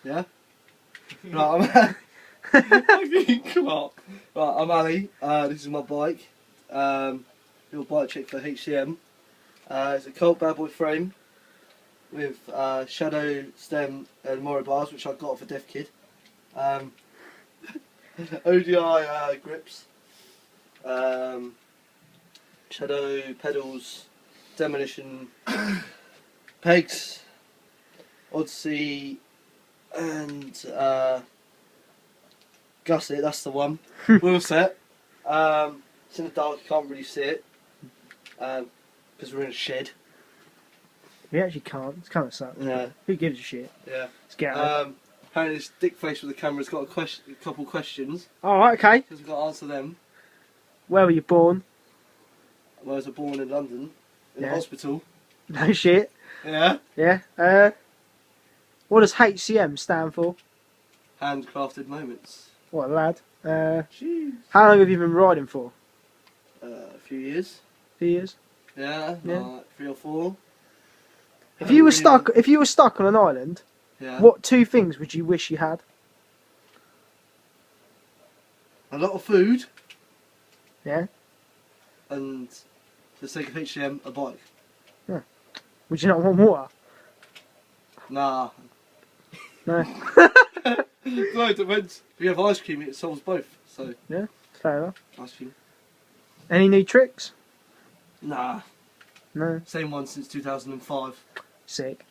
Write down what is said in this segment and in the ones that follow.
Yeah? Right, come on. Right, I'm Ali. This is my bike. Little bike chick for HCM. It's a Colt Bad Boy frame with shadow stem and Moro bars, which I got off a deaf kid. ODI grips. Shadow pedals. Demolition pegs. Odyssey and gusset, that's the one. Wheel set. It's in the dark, you can't really see it because we're in a shed. We actually can't. It's kind of sucks. Yeah. Who gives a shit? Yeah. Let's get out. Apparently this dick face with the camera's got a couple questions. Alright, okay. Because we've got to answer them. Where were you born? Well, I was born in London, in a hospital. No shit. Yeah. Yeah. What does HCM stand for? Handcrafted moments. What a lad. Jeez. How long have you been riding for? A few years. 2 years? Yeah. 3 or 4. If you were stuck on an island, Yeah. what 2 things would you wish you had? A lot of food. Yeah. And for the sake of HCM, a bike. Yeah. Would you not want water? Nah. No. No, it depends. If you have ice cream, it solves both. So. Yeah, fair enough. Ice cream. Any new tricks? Nah. No. Same one since 2005. Sick.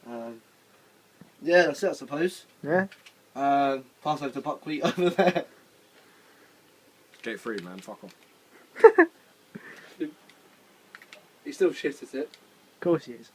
Yeah, that's it, I suppose. Yeah. Pass over to buckwheat over there. Get free, man. Fuck off. He's still shit at it. Of course he is.